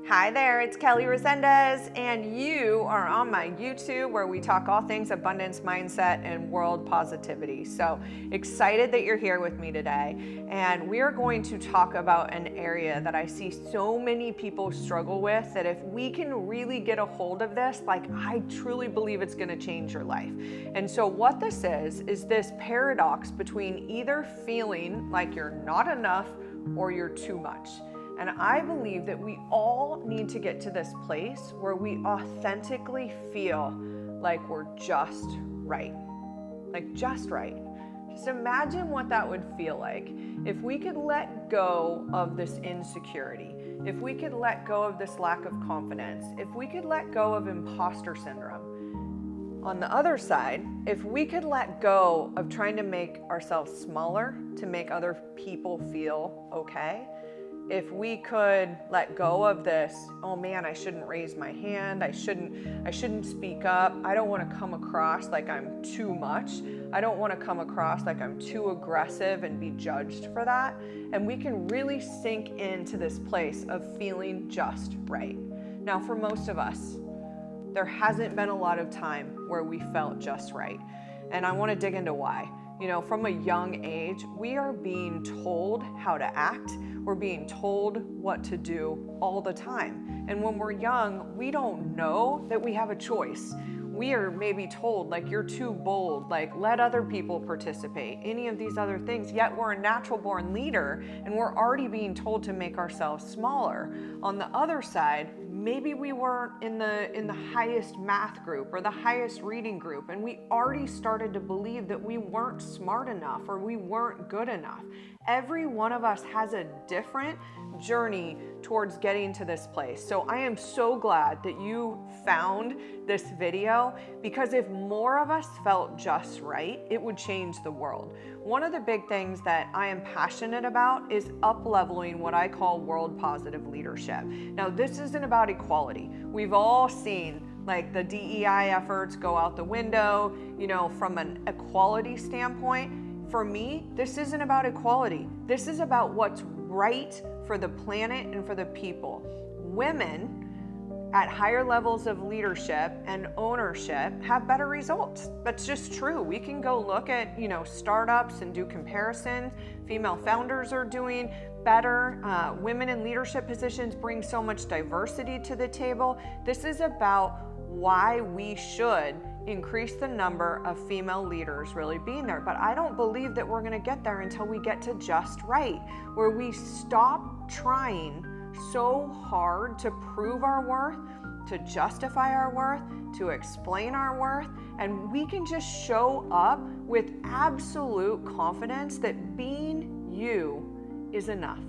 Hi there, it's Kelly Resendez, and you are on my YouTube where we talk all things abundance mindset and world positivity. So excited that you're here with me today. And we are going to talk about an area that I see so many people struggle with, that if we can really get a hold of this, I truly believe it's going to change your life. And so what this is this paradox between either feeling like you're not enough or you're too much. And I believe that we all need to get to this place where we authentically feel like we're just right. Like just right. Just imagine what that would feel like if we could let go of this insecurity, if we could let go of this lack of confidence, if we could let go of imposter syndrome. On the other side, if we could let go of trying to make ourselves smaller to make other people feel okay, if we could let go of this, oh man, I shouldn't raise my hand, I shouldn't speak up, I don't want to come across like I'm too much, I don't want to come across like I'm too aggressive and be judged for that, and we can really sink into this place of feeling just right. Now, for most of us, there hasn't been a lot of time where we felt just right, and I want to dig into why. You know, from a young age, we are being told how to act. We're being told what to do all the time. And when we're young, we don't know that we have a choice. We are maybe told, like, you're too bold, like, let other people participate, any of these other things, yet we're a natural born leader and we're already being told to make ourselves smaller. On the other side, maybe we weren't in the highest math group or the highest reading group, and we already started to believe that we weren't smart enough or we weren't good enough. Every one of us has a different journey towards getting to this place. So I am so glad that you found this video, because if more of us felt just right, it would change the world. One of the big things that I am passionate about is up-leveling what I call world positive leadership. Now, this isn't about equality. We've all seen like the DEI efforts go out the window, you know, from an equality standpoint. For me, this isn't about equality. This is about what's right for the planet and for the people. Women at higher levels of leadership and ownership have better results. That's just true. We can go look at, you know, startups and do comparisons. Female founders are doing better. Women in leadership positions bring so much diversity to the table. This is about why we should increase the number of female leaders really being there. But I don't believe that we're going to get there until we get to just right, where we stop trying so hard to prove our worth, to justify our worth, to explain our worth, and we can just show up with absolute confidence that being you is enough.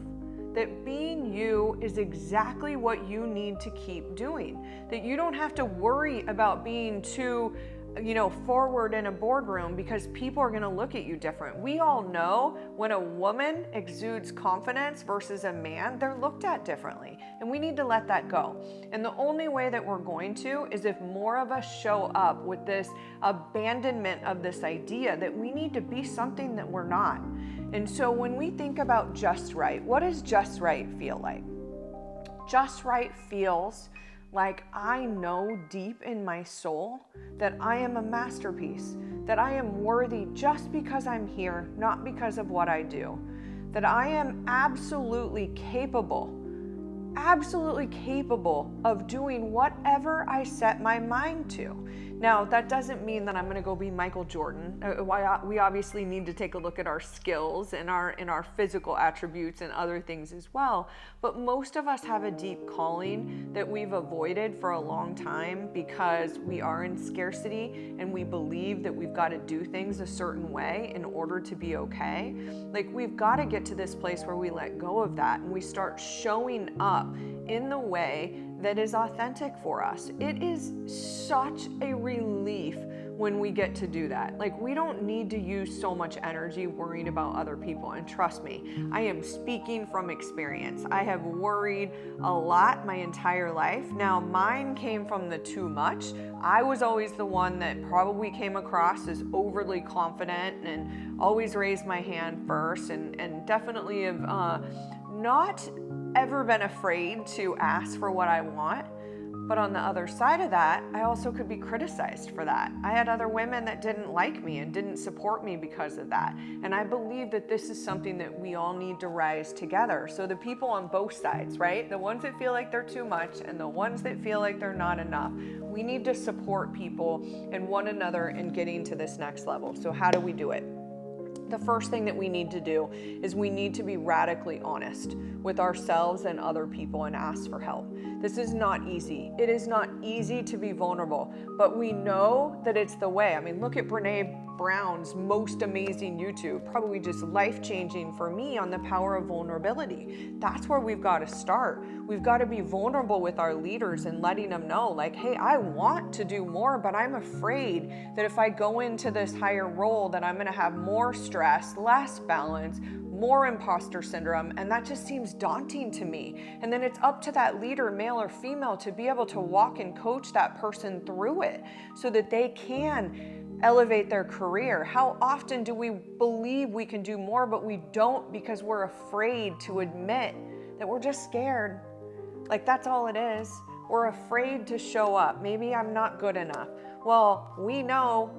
That being you is exactly what you need to keep doing. That you don't have to worry about being too, you know, forward in a boardroom because people are going to look at you different. We all know when a woman exudes confidence versus a man, they're looked at differently, and we need to let that go. And the only way that we're going to is if more of us show up with this abandonment of this idea that we need to be something that we're not. And so when we think about just right, what does just right feel like? Just right feels like I know deep in my soul that I am a masterpiece, that I am worthy just because I'm here, not because of what I do, that I am absolutely capable of doing whatever I set my mind to. Now, that doesn't mean that I'm going to go be Michael Jordan. We obviously need to take a look at our skills and our physical attributes and other things as well. But most of us have a deep calling that we've avoided for a long time because we are in scarcity and we believe that we've got to do things a certain way in order to be okay. Like, we've got to get to this place where we let go of that and we start showing up in the way that is authentic for us. It is such a relief when we get to do that. Like, we don't need to use so much energy worrying about other people. And trust me, I am speaking from experience. I have worried a lot my entire life. Now, mine came from the too much. I was always the one that probably came across as overly confident and always raised my hand first, and definitely have not ever been afraid to ask for what I want. But on the other side of that, I also could be criticized for that. I had other women that didn't like me and didn't support me because of that. And I believe that this is something that we all need to rise together. So the people on both sides, right? The ones that feel like they're too much and the ones that feel like they're not enough. We need to support people and one another in getting to this next level. So how do we do it? The first thing that we need to do is we need to be radically honest with ourselves and other people and ask for help. This is not easy. It is not easy to be vulnerable, but we know that it's the way. I mean, look at Brene Brown's most amazing YouTube, probably just life-changing for me on the power of vulnerability. That's where we've got to start. We've got to be vulnerable with our leaders and letting them know, like, hey, I want to do more, but I'm afraid that if I go into this higher role, that I'm going to have more stress, less balance, more imposter syndrome, and that just seems daunting to me. And then it's up to that leader, male or female, to be able to walk and coach that person through it so that they can elevate their career. How often do we believe we can do more, but we don't because we're afraid to admit that we're just scared? Like, that's all it is. We're afraid to show up. Maybe I'm not good enough. Well, we know,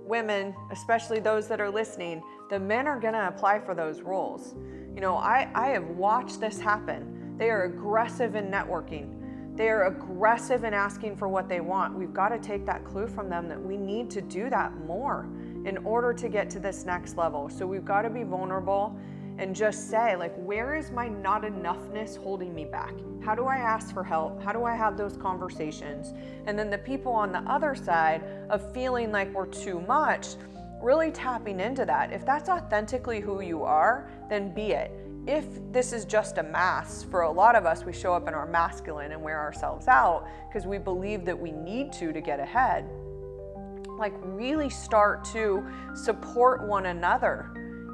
women, especially those that are listening, the men are gonna apply for those roles. You know, I have watched this happen. They are aggressive in networking. They are aggressive in asking for what they want. We've got to take that clue from them that we need to do that more in order to get to this next level. So we've got to be vulnerable and just say, like, where is my not enoughness holding me back? How do I ask for help? How do I have those conversations? And then the people on the other side of feeling like we're too much, really tapping into that. If that's authentically who you are, then be it. If this is just a mask, for a lot of us, we show up in our masculine and wear ourselves out because we believe that we need to get ahead. Like, really start to support one another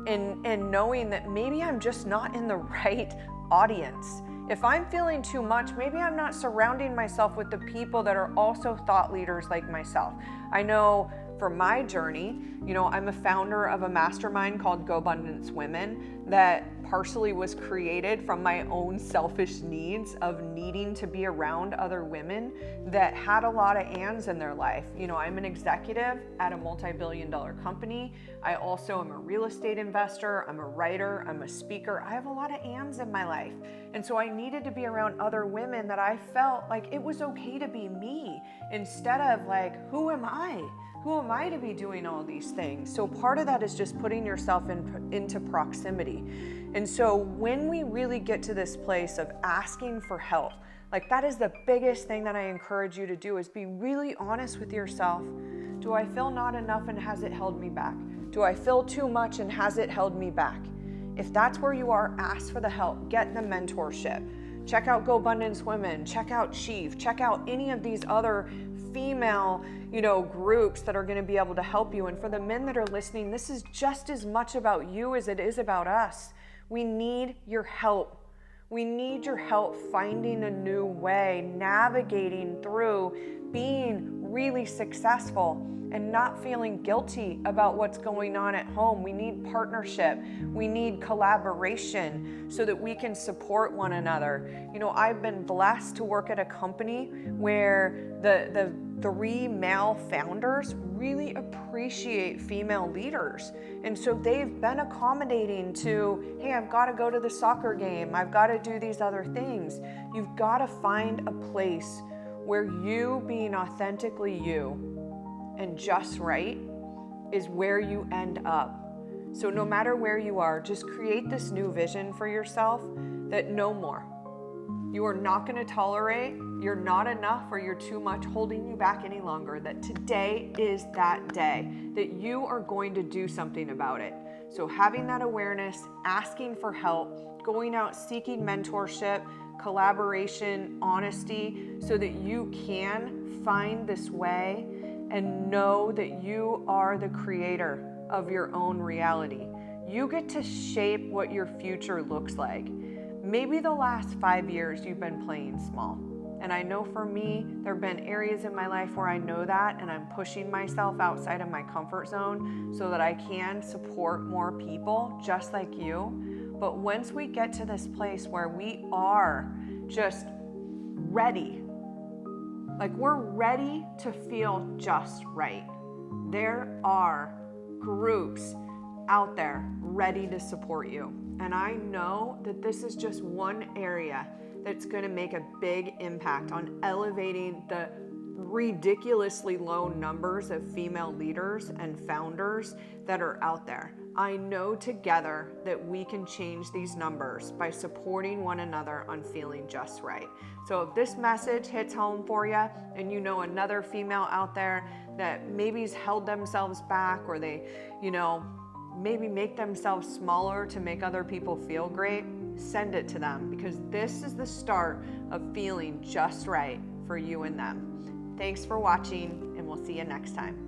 in knowing that maybe I'm just not in the right audience. If I'm feeling too much, maybe I'm not surrounding myself with the people that are also thought leaders like myself. I know for my journey, you know, I'm a founder of a mastermind called Go Abundance Women that partially was created from my own selfish needs of needing to be around other women that had a lot of ands in their life. You know, I'm an executive at a multi-billion-dollar company. I also am a real estate investor. I'm a writer. I'm a speaker. I have a lot of ands in my life. And so I needed to be around other women that I felt like it was okay to be me instead of like, who am I? Who am I to be doing all these things? So part of that is just putting yourself into proximity. And so when we really get to this place of asking for help, like, that is the biggest thing that I encourage you to do, is be really honest with yourself. Do I feel not enough and has it held me back? Do I feel too much and has it held me back? If that's where you are, ask for the help. Get the mentorship. Check out Go Abundance Women. Check out Chief. Check out any of these other female, you know, groups that are going to be able to help you. And for the men that are listening, this is just as much about you as it is about us. We need your help. We need your help finding a new way, navigating through being really successful and not feeling guilty about what's going on at home. We need partnership. We need collaboration so that we can support one another. You know, I've been blessed to work at a company where the 3 male founders really appreciate female leaders. And so they've been accommodating to, hey, I've got to go to the soccer game. I've got to do these other things. You've got to find a place where you being authentically you and just right is where you end up. So no matter where you are, just create this new vision for yourself that no more. You are not going to tolerate you're not enough or you're too much holding you back any longer. That today is that day that you are going to do something about it. So having that awareness, asking for help, going out seeking mentorship, collaboration, honesty, so that you can find this way and know that you are the creator of your own reality. You get to shape what your future looks like. Maybe the last 5 years you've been playing small. And I know for me, there have been areas in my life where I know that, and I'm pushing myself outside of my comfort zone so that I can support more people just like you. But once we get to this place where we are just ready, like we're ready to feel just right, there are groups out there ready to support you. And I know that this is just one area that's going to make a big impact on elevating the ridiculously low numbers of female leaders and founders that are out there. I know together that we can change these numbers by supporting one another on feeling just right. So if this message hits home for you and you know another female out there that maybe's held themselves back, or they, maybe make themselves smaller to make other people feel great, send it to them, because this is the start of feeling just right for you and them. Thanks for watching, and we'll see you next time.